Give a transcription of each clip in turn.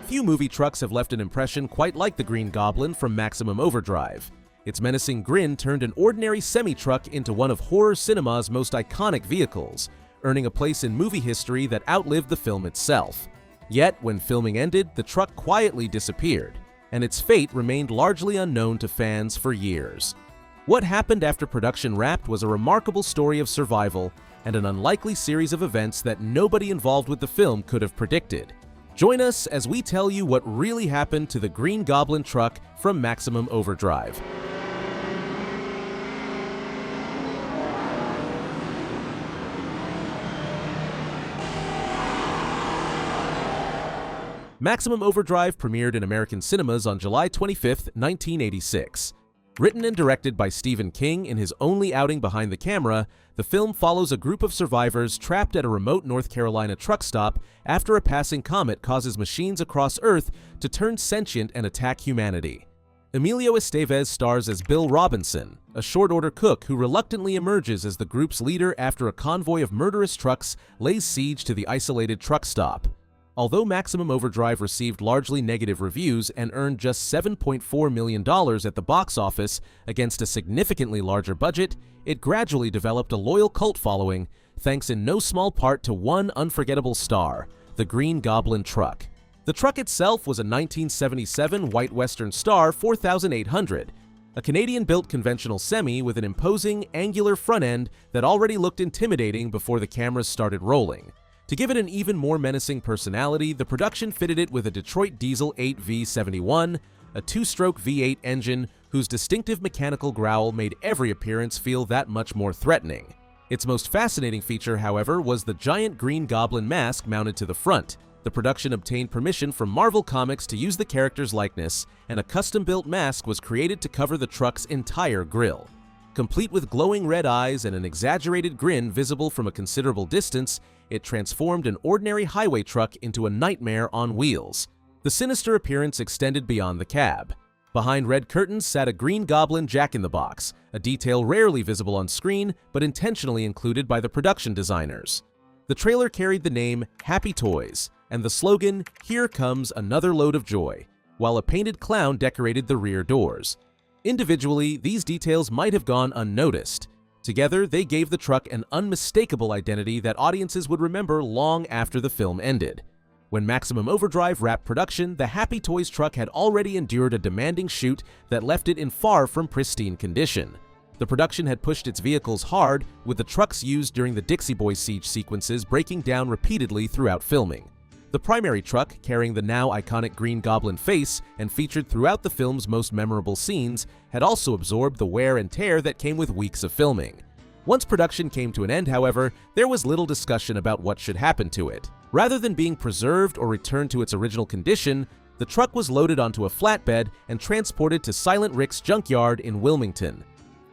Few movie trucks have left an impression quite like the Green Goblin from Maximum Overdrive. Its menacing grin turned an ordinary semi-truck into one of horror cinema's most iconic vehicles, earning a place in movie history that outlived the film itself. Yet, when filming ended, the truck quietly disappeared, and its fate remained largely unknown to fans for years. What happened after production wrapped was a remarkable story of survival and an unlikely series of events that nobody involved with the film could have predicted. Join us as we tell you what really happened to the Green Goblin truck from Maximum Overdrive. Maximum Overdrive premiered in American cinemas on July 25, 1986. Written and directed by Stephen King in his only outing behind the camera, the film follows a group of survivors trapped at a remote North Carolina truck stop after a passing comet causes machines across Earth to turn sentient and attack humanity. Emilio Estevez stars as Bill Robinson, a short-order cook who reluctantly emerges as the group's leader after a convoy of murderous trucks lays siege to the isolated truck stop. Although Maximum Overdrive received largely negative reviews and earned just $7.4 million at the box office against a significantly larger budget, it gradually developed a loyal cult following, thanks in no small part to one unforgettable star, the Green Goblin truck. The truck itself was a 1977 White Western Star 4800, a Canadian-built conventional semi with an imposing, angular front end that already looked intimidating before the cameras started rolling. To give it an even more menacing personality, the production fitted it with a Detroit Diesel 8V71, a two-stroke V8 engine whose distinctive mechanical growl made every appearance feel that much more threatening. Its most fascinating feature, however, was the giant Green Goblin mask mounted to the front. The production obtained permission from Marvel Comics to use the character's likeness, and a custom-built mask was created to cover the truck's entire grille. Complete with glowing red eyes and an exaggerated grin visible from a considerable distance, it transformed an ordinary highway truck into a nightmare on wheels. The sinister appearance extended beyond the cab. Behind red curtains sat a Green Goblin jack-in-the-box, a detail rarely visible on screen but intentionally included by the production designers. The trailer carried the name Happy Toys and the slogan, "Here comes another load of joy," while a painted clown decorated the rear doors. Individually, these details might have gone unnoticed. Together, they gave the truck an unmistakable identity that audiences would remember long after the film ended. When Maximum Overdrive wrapped production, the Happy Toys truck had already endured a demanding shoot that left it in far from pristine condition. The production had pushed its vehicles hard, with the trucks used during the Dixie Boys siege sequences breaking down repeatedly throughout filming. The primary truck, carrying the now iconic Green Goblin face and featured throughout the film's most memorable scenes, had also absorbed the wear and tear that came with weeks of filming. Once production came to an end, however, there was little discussion about what should happen to it. Rather than being preserved or returned to its original condition, the truck was loaded onto a flatbed and transported to Silent Rick's junkyard in Wilmington.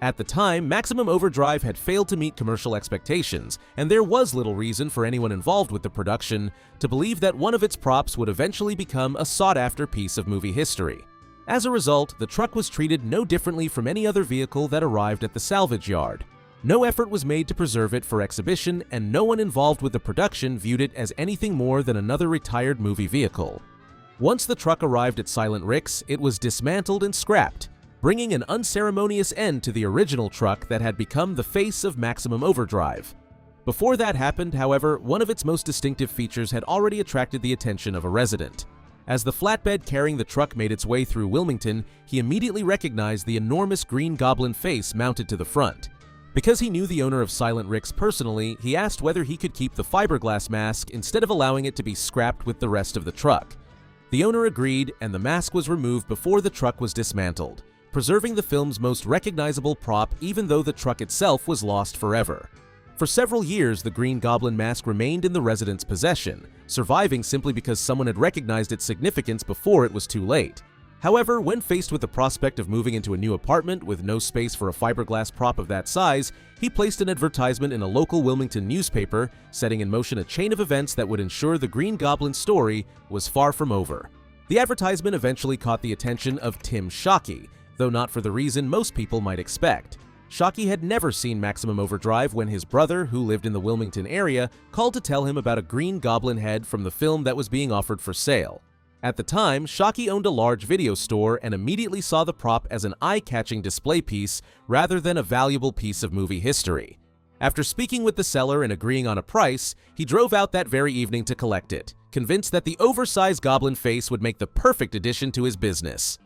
At the time, Maximum Overdrive had failed to meet commercial expectations, and there was little reason for anyone involved with the production to believe that one of its props would eventually become a sought-after piece of movie history. As a result, the truck was treated no differently from any other vehicle that arrived at the salvage yard. No effort was made to preserve it for exhibition, and no one involved with the production viewed it as anything more than another retired movie vehicle. Once the truck arrived at Silent Rick's, it was dismantled and scrapped, bringing an unceremonious end to the original truck that had become the face of Maximum Overdrive. Before that happened, however, one of its most distinctive features had already attracted the attention of a resident. As the flatbed carrying the truck made its way through Wilmington, he immediately recognized the enormous Green Goblin face mounted to the front. Because he knew the owner of Silent Rick's personally, he asked whether he could keep the fiberglass mask instead of allowing it to be scrapped with the rest of the truck. The owner agreed, and the mask was removed before the truck was dismantled, preserving the film's most recognizable prop even though the truck itself was lost forever. For several years, the Green Goblin mask remained in the residents' possession, surviving simply because someone had recognized its significance before it was too late. However, when faced with the prospect of moving into a new apartment with no space for a fiberglass prop of that size, he placed an advertisement in a local Wilmington newspaper, setting in motion a chain of events that would ensure the Green Goblin story was far from over. The advertisement eventually caught the attention of Tim Shockey, though not for the reason most people might expect. Shockey had never seen Maximum Overdrive when his brother, who lived in the Wilmington area, called to tell him about a Green Goblin head from the film that was being offered for sale. At the time, Shockey owned a large video store and immediately saw the prop as an eye-catching display piece rather than a valuable piece of movie history. After speaking with the seller and agreeing on a price, he drove out that very evening to collect it, convinced that the oversized goblin face would make the perfect addition to his business.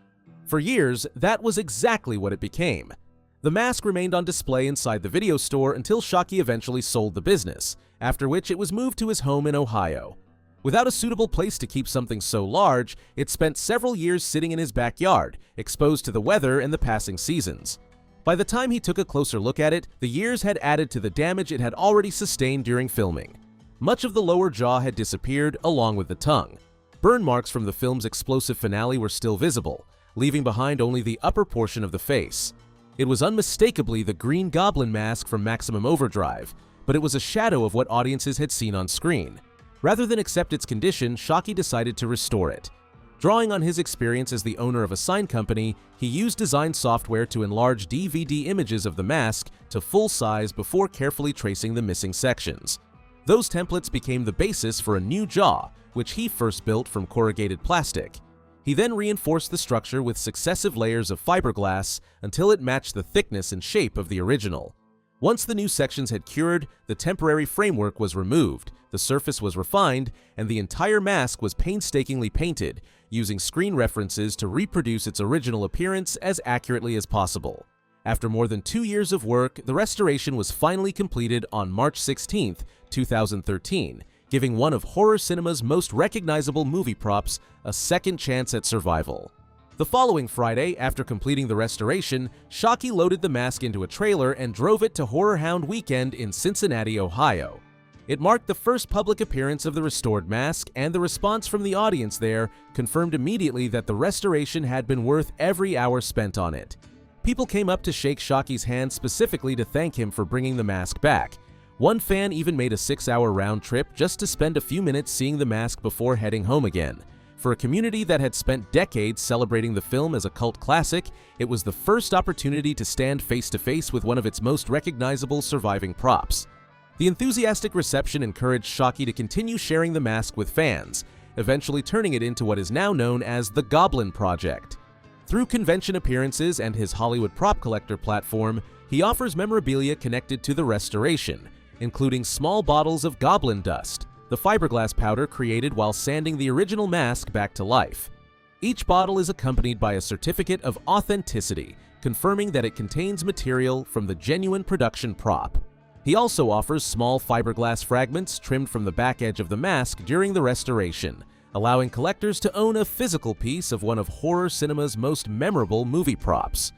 For years, that was exactly what it became. The mask remained on display inside the video store until Shockey eventually sold the business, after which it was moved to his home in Ohio. Without a suitable place to keep something so large, it spent several years sitting in his backyard, exposed to the weather and the passing seasons. By the time he took a closer look at it, the years had added to the damage it had already sustained during filming. Much of the lower jaw had disappeared, along with the tongue. Burn marks from the film's explosive finale were still visible, leaving behind only the upper portion of the face. It was unmistakably the Green Goblin mask from Maximum Overdrive, but it was a shadow of what audiences had seen on screen. Rather than accept its condition, Shockey decided to restore it. Drawing on his experience as the owner of a sign company, he used design software to enlarge DVD images of the mask to full size before carefully tracing the missing sections. Those templates became the basis for a new jaw, which he first built from corrugated plastic. He then reinforced the structure with successive layers of fiberglass until it matched the thickness and shape of the original. Once the new sections had cured, the temporary framework was removed, the surface was refined, and the entire mask was painstakingly painted, using screen references to reproduce its original appearance as accurately as possible. After more than 2 years of work, the restoration was finally completed on March 16, 2013, giving one of horror cinema's most recognizable movie props a second chance at survival. The following Friday, after completing the restoration, Shockey loaded the mask into a trailer and drove it to Horror Hound Weekend in Cincinnati, Ohio. It marked the first public appearance of the restored mask, and the response from the audience there confirmed immediately that the restoration had been worth every hour spent on it. People came up to shake Shockey's hand specifically to thank him for bringing the mask back. One fan even made a 6-hour round trip just to spend a few minutes seeing the mask before heading home again. For a community that had spent decades celebrating the film as a cult classic, it was the first opportunity to stand face-to-face with one of its most recognizable surviving props. The enthusiastic reception encouraged Shockey to continue sharing the mask with fans, eventually turning it into what is now known as the Goblin Project. Through convention appearances and his Hollywood prop collector platform, he offers memorabilia connected to the restoration, including small bottles of goblin dust, the fiberglass powder created while sanding the original mask back to life. Each bottle is accompanied by a certificate of authenticity, confirming that it contains material from the genuine production prop. He also offers small fiberglass fragments trimmed from the back edge of the mask during the restoration, allowing collectors to own a physical piece of one of horror cinema's most memorable movie props.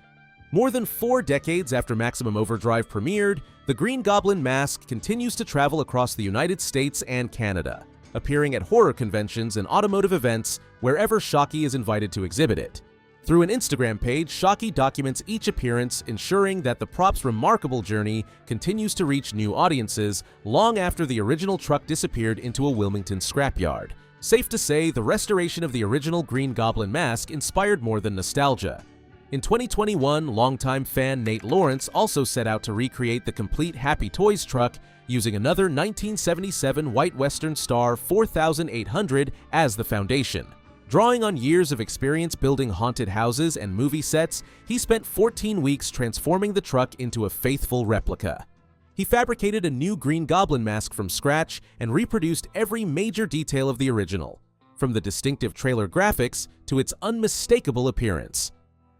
More than 4 decades after Maximum Overdrive premiered, the Green Goblin mask continues to travel across the United States and Canada, appearing at horror conventions and automotive events wherever Shockey is invited to exhibit it. Through an Instagram page, Shockey documents each appearance, ensuring that the prop's remarkable journey continues to reach new audiences long after the original truck disappeared into a Wilmington scrapyard. Safe to say, the restoration of the original Green Goblin mask inspired more than nostalgia. In 2021, longtime fan Nate Lawrence also set out to recreate the complete Happy Toys truck using another 1977 White Western Star 4800 as the foundation. Drawing on years of experience building haunted houses and movie sets, he spent 14 weeks transforming the truck into a faithful replica. He fabricated a new Green Goblin mask from scratch and reproduced every major detail of the original, from the distinctive trailer graphics to its unmistakable appearance.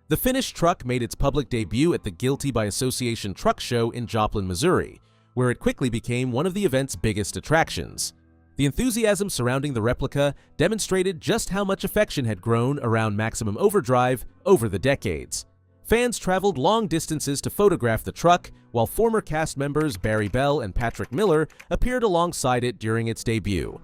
The finished truck made its public debut at the Guilty by Association Truck Show in Joplin, Missouri, where it quickly became one of the event's biggest attractions. The enthusiasm surrounding the replica demonstrated just how much affection had grown around Maximum Overdrive over the decades. Fans traveled long distances to photograph the truck, while former cast members Barry Bell and Patrick Miller appeared alongside it during its debut.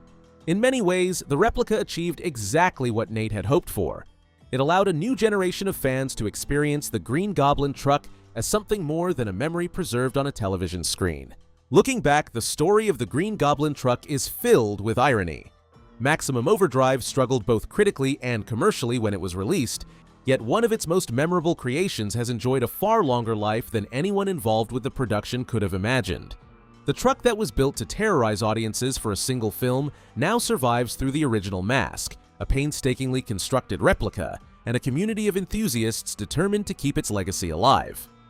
In many ways, the replica achieved exactly what Nate had hoped for. It allowed a new generation of fans to experience the Green Goblin truck as something more than a memory preserved on a television screen. Looking back, the story of the Green Goblin truck is filled with irony. Maximum Overdrive struggled both critically and commercially when it was released, yet one of its most memorable creations has enjoyed a far longer life than anyone involved with the production could have imagined. The truck that was built to terrorize audiences for a single film now survives through the original mask, a painstakingly constructed replica, and a community of enthusiasts determined to keep its legacy alive.